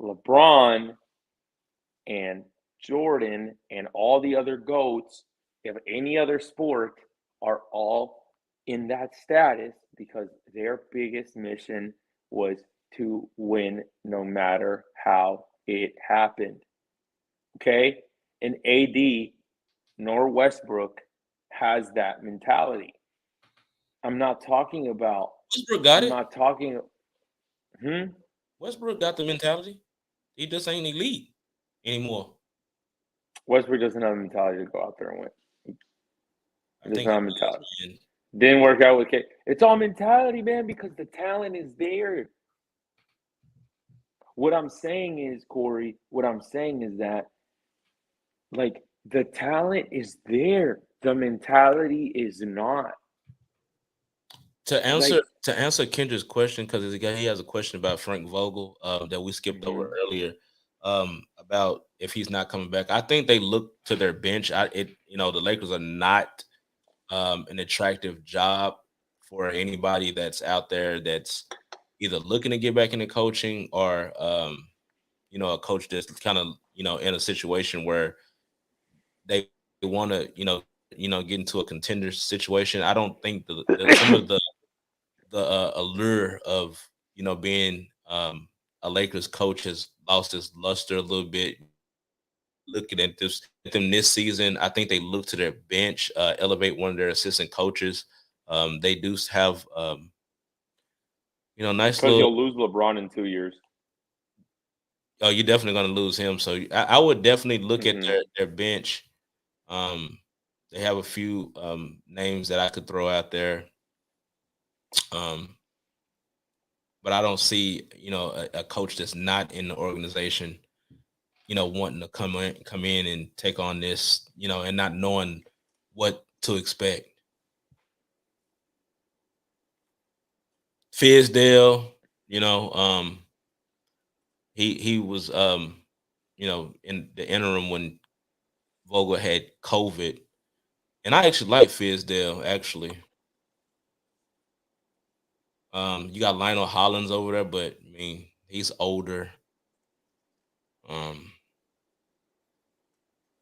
LeBron and Jordan and all the other GOATs of any other sport are all in that status because their biggest mission was to win no matter how it happened. Okay? And AD nor Westbrook has that mentality. I'm not talking about, Westbrook got I'm it. not talking, hmm? Westbrook got the mentality. He just ain't elite anymore. Westbrook doesn't have a mentality to go out there and win. I He does think not he have mentality. does, man. Didn't work out with K. It's all mentality, man, because the talent is there. What I'm saying is, Corey, what I'm saying is that, like, the talent is there. The mentality is not. To answer Like, to answer Kendra's question, because he has a question about Frank Vogel that we skipped over mhm. earlier, about if he's not coming back. I think they look to their bench. The Lakers are not an attractive job for anybody that's out there that's either looking to get back into coaching or a coach that's kind of in a situation where they want to get into a contender situation. I don't think some of the allure of being a Lakers coach has lost its luster a little bit. Looking at this season, I think they look to their bench, elevate one of their assistant coaches. They do have nice Because little. you'll lose LeBron in 2 years. Oh, you're definitely going to lose him. So I would definitely look at Hmm. their bench. Um, they have a few names that I could throw out there. Um, but I don't see, a coach that's not in the organization, wanting to come in and take on this, and not knowing what to expect. Fizdale, he was in the interim when Vogel had COVID. And I actually like Fizdale, actually. You got Lionel Hollins over there, but I mean, he's older. Um,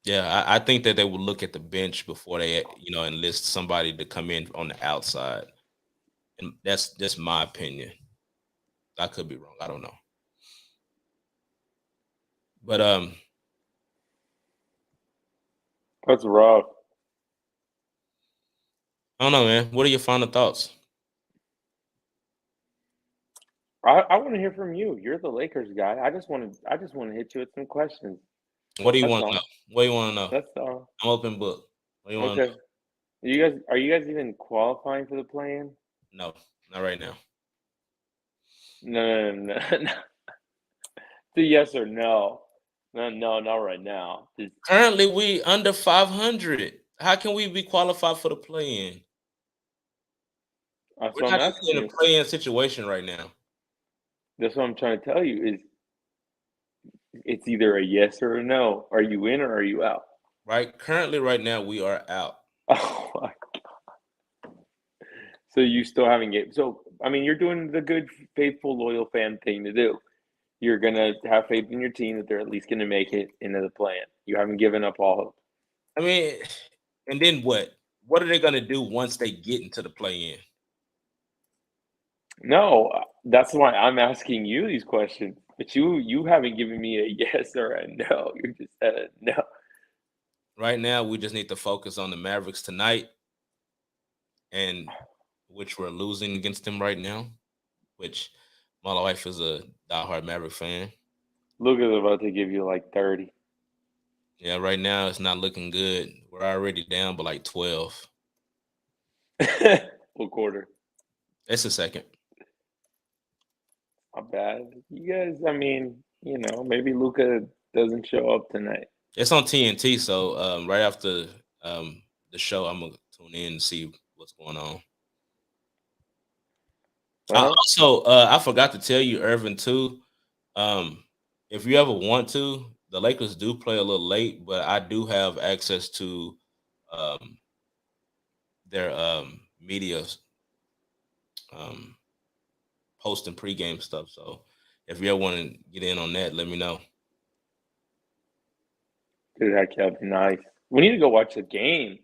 yeah, I think that they would look at the bench before they, enlist somebody to come in on the outside. And that's just my opinion. I could be wrong. I don't know. But That's rough. I don't know, man. What are your final thoughts? I want to hear from you. You're the Lakers guy. I just want to hit you with some questions. What do you That's want to know? all. What do you want to know? That's all. I'm open book. What do you want to Okay. Are you guys even qualifying for the play-in? know? No, not right now. No, no, no, no. The yes or no. No, no, not right now. Currently, we under 500. How can we be qualified for the play-in? That's We're what I'm not even asking in a you. play-in situation right now. That's what I'm trying to tell you is It's either a yes or a no. Are you in or are you out? Right? Currently, right now, we are out. Oh my. So you still haven't get so I mean you're doing the good faithful loyal fan thing to do. You're gonna have faith in your team that they're at least gonna make it into the plan. You haven't given up all hope. I mean, and then what? What are they going to do once they get into the play-in? No, that's why I'm asking you these questions. But you haven't given me a yes or a no. You just said a no. Right now, we just need to focus on the Mavericks tonight, and which we're losing against them right now. Which my wife is a diehard Maverick fan. Luka's about to give you like 30. Yeah, right now it's not looking good. We're already down by like 12. What quarter? It's a second. Not bad. You guys, I mean, maybe Luka doesn't show up tonight. It's on TNT, so right after the show, I'm gonna tune in and see what's going on. Well, I forgot to tell you, Irvin, too. If you ever want to, the Lakers do play a little late, but I do have access to their media posting pregame stuff. So if you ever want to get in on that, let me know. dude, heck yeah, nice. We need to go watch the game.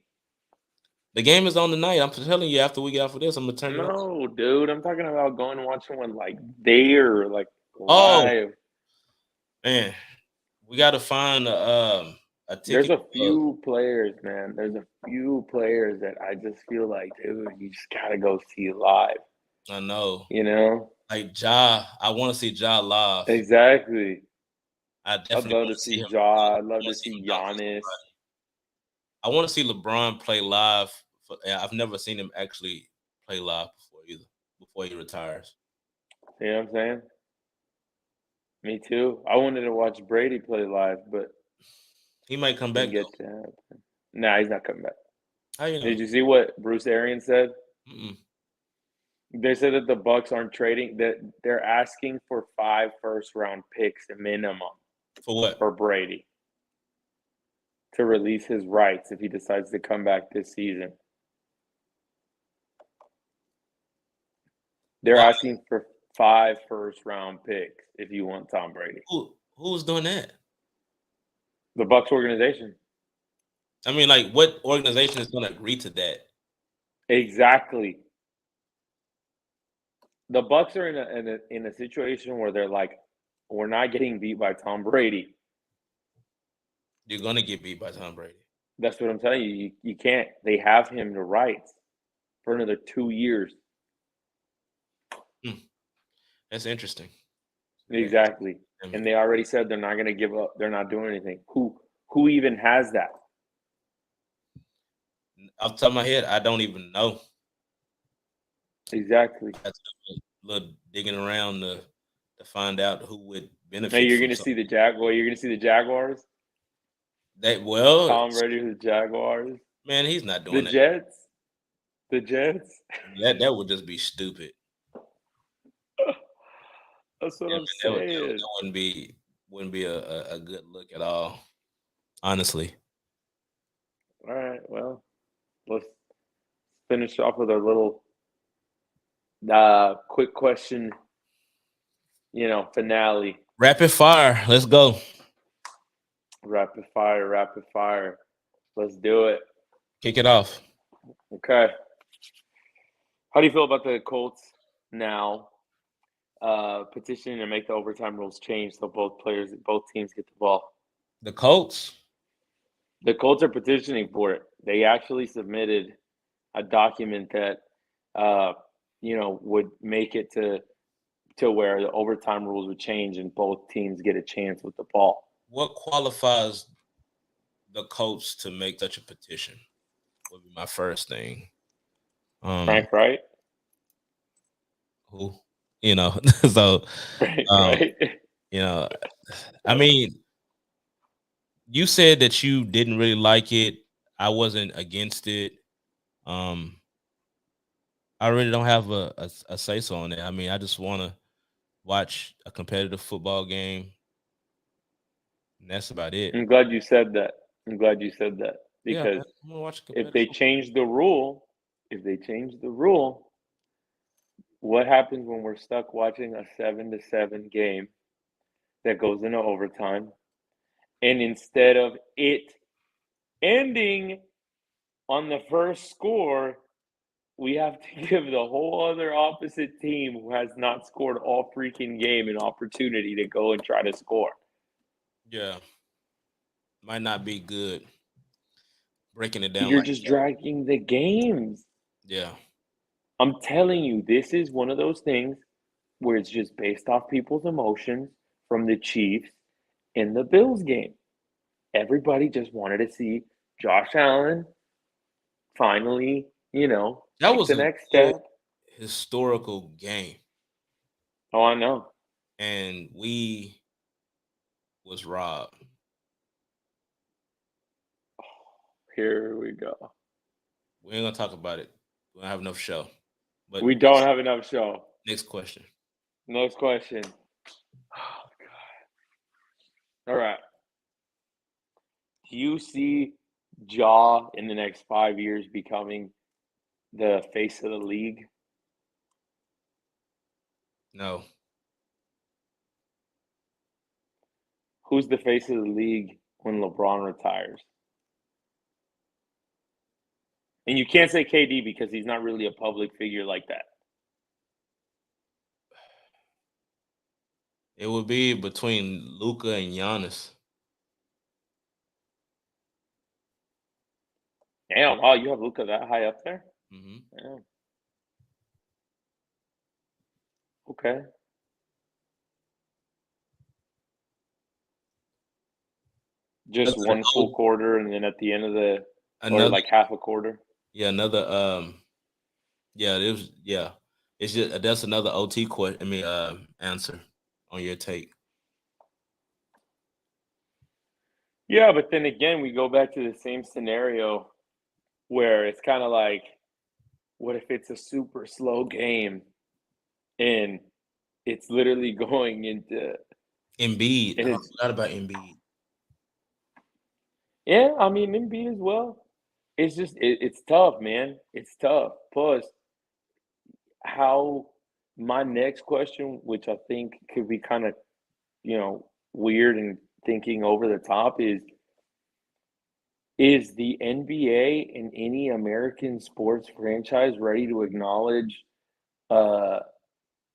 The game is on tonight. I'm telling you, after we get off of this, I'm gonna turn it on. No, dude, I'm talking about going and watching one like there, like Oh, live. man, we got to find a ticket. There's a few players, man. There's a few players that I just feel like, dude, you just gotta go see live. I know. Like Ja. I want to see Ja live. Exactly. I'd love to see Ja. I'd love to see Giannis. I want to see LeBron play live. I've never seen him actually play live before either, before he retires. You know what I'm saying? Me too. I wanted to watch Brady play live, but he might come back. Nah, he's not coming back. How you know? Did you see what Bruce Arians said? Mm-mm. They said that the Bucks aren't trading, that they're asking for 5 first-round picks minimum. For what? For Brady. To release his rights if he decides to come back this season. They're asking for 5 first-round picks if you want Tom Brady. Who's doing that? The Bucks organization. I mean, like, what organization is going to agree to that? Exactly. The Bucks are in a situation where they're like, we're not getting beat by Tom Brady. You're going to get beat by Tom Brady. That's what I'm telling you. You can't. They have him to rights for another 2 years. That's interesting. Exactly. And they already said they're not going to give up. They're not doing anything. Who even has that? Off the top of my head, I don't even know. Exactly. That's a little digging around to find out who would benefit. Hey, you're going to see the Jaguars. You're going to see the Jaguars. Tom Brady with the Jaguars. Man, he's not doing that. The Jets. That would just be stupid. That's what I'm saying. That wouldn't be a good look at all, honestly. All right, well, let's finish off with our little quick question, finale. Rapid fire. Let's go. Rapid fire. Let's do it. Kick it off. Okay. How do you feel about the Colts now petitioning to make the overtime rules change so both teams get the ball? The Colts? The Colts are petitioning for it. They actually submitted a document that would make it to where the overtime rules would change and both teams get a chance with the ball. What qualifies the Colts to make such a petition? Would be my first thing. Frank Wright? Who? So right. I mean, you said that you didn't really like it. I wasn't against it. I really don't have a say-so on it. I mean, I just want to watch a competitive football game. And that's about it. I'm glad you said that. I'm glad you said that Yeah, because man, I'm gonna watch if competitive they football. change the rule, if they change the rule, what happens when we're stuck watching a 7-7 game that goes into overtime, and instead of it ending on the first score, we have to give the whole other opposite team who has not scored all freaking game an opportunity to go and try to score. Yeah, might not be good. Breaking it down You're like just that. dragging the games. Yeah, I'm telling you, this is one of those things where it's just based off people's emotions from the Chiefs in the Bills game. Everybody just wanted to see Josh Allen finally, that take was the a next good step. historical game, Oh, I know. and we was robbed. Here we go. We ain't gonna talk about it. We don't have enough show. But We don't have enough show. next question. Next question. Oh, God. All right. Do you see Jaw in the next 5 years becoming the face of the league? No, Who's the face of the league when LeBron retires? And you can't say KD because he's not really a public figure like that. it would be between Luca and Giannis. Damn, wow, you have Luka that high up there? Hmm. Damn. Okay. Just one full quarter, and then at the end of or Another, like half a quarter. yeah, another. Yeah, it was. Yeah, it's just that's another OT question. I mean, answer on your take. Yeah, but then again, we go back to the same scenario where it's kind of like, what if it's a super slow game and it's literally going into Embiid. and I it's forgot about Embiid. yeah, I mean Embiid as well. It's just it's tough, man. It's tough. Plus, how my next question, which I think could be kind of weird and thinking over the top, is the NBA and any American sports franchise ready to acknowledge a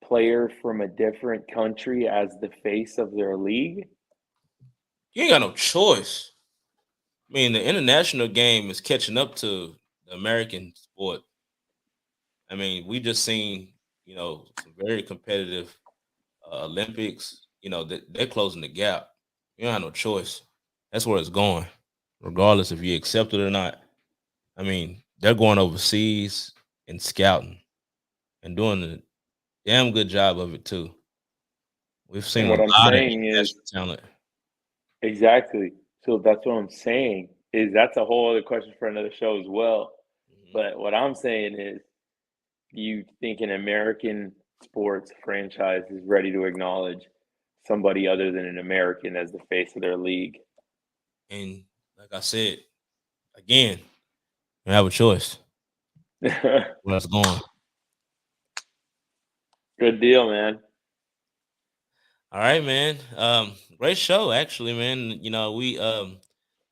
player from a different country as the face of their league? You ain't got no choice. I mean, the international game is catching up to the American sport. I mean, we just seen some very competitive Olympics. They're closing the gap. You don't have no choice. That's where it's going, regardless if you accept it or not. I mean, they're going overseas and scouting and doing a damn good job of it too. We've seen And a what I'm lot of saying is international talent. exactly. So that's what I'm saying is that's a whole other question for another show as well. Mhm. But what I'm saying is, you think an American sports franchise is ready to acknowledge somebody other than an American as the face of their league? And like I said, again, you have a choice. Where it's going. Good deal, man. All right, man. Great show, actually, man. We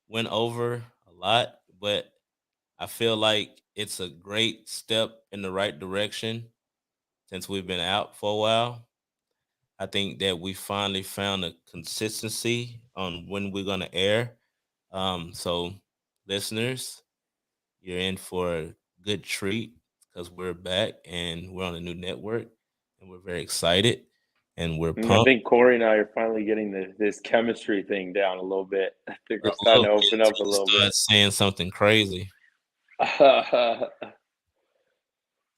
went over a lot, but I feel like it's a great step in the right direction since we've been out for a while. I think that we finally found a consistency on when we're gonna air. So listeners, you're in for a good treat because we're back and we're on a new network and we're very excited and we're I pumped. think Corey and I are finally getting this chemistry thing down a little bit. I think we're A starting little to open bit up a till you little start bit. saying something crazy. Hey,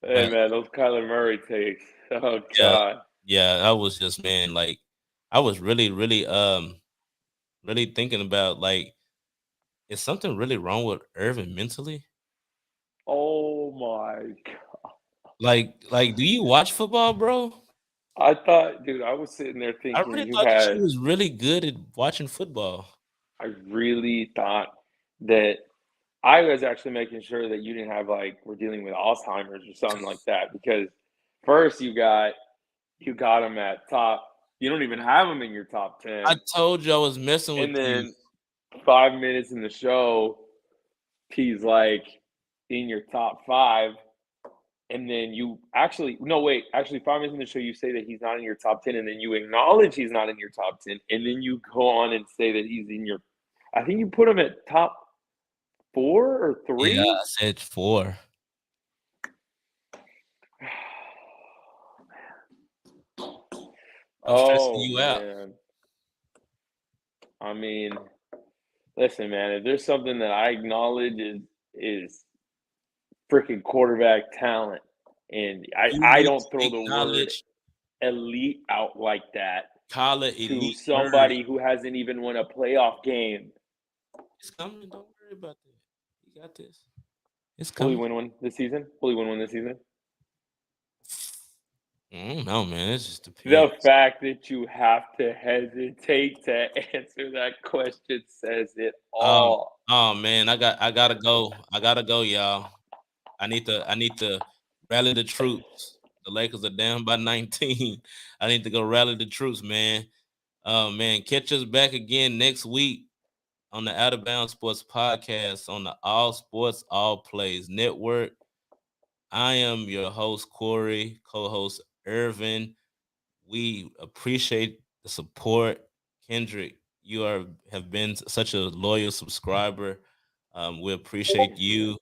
But man, those Kyler Murray takes. Oh, yeah, God. yeah, I was just, man, like I was really, really, really thinking about, like, is something really wrong with Irvin mentally? Oh, my God. Like, do you watch football, bro? I thought, dude, I was sitting there I thinking really you thought that she had. was really good at watching football. I really thought that I was actually making sure that you didn't have like we're dealing with Alzheimer's or something like that because first you got him at top. You don't even have him in your top 10, I told you I was messing with and you. then 5 minutes in the show, he's like in your top 5. And then you actually no wait, actually 5 minutes in the show you say that he's not in your top 10 and then you acknowledge he's not in your top 10 and then you go on and say that he's in your I think you put him at top 4 or Yeah, 3. I said 4. I'm stressing Oh you out. man. I mean, listen man, if there's something that I acknowledge is freaking quarterback talent and You I need don't to throw the word acknowledge, elite out like that call it to elite somebody bird. who hasn't even won a playoff game. It's coming. Don't worry about that. You got this. It's Will he coming. win one this season? Will he win one this season? I don't know, man. It just The depends. fact that you have to hesitate to answer that question says it all. Oh man, I gotta go. I gotta go, y'all. I need to rally the troops. The Lakers are down by 19. I need to go rally the troops, man. Man, catch us back again next week on the Out of Bounds Sports Podcast on the All Sports All Plays Network. I am your host, Corey, co-host Irvin. We appreciate the support. Kendrick, you have been such a loyal subscriber. We appreciate you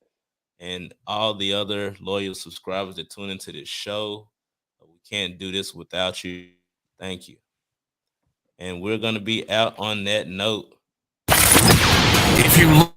and all the other loyal subscribers that tune into this show. We can't do this without you. Thank you. And we're going to be out on that note. If you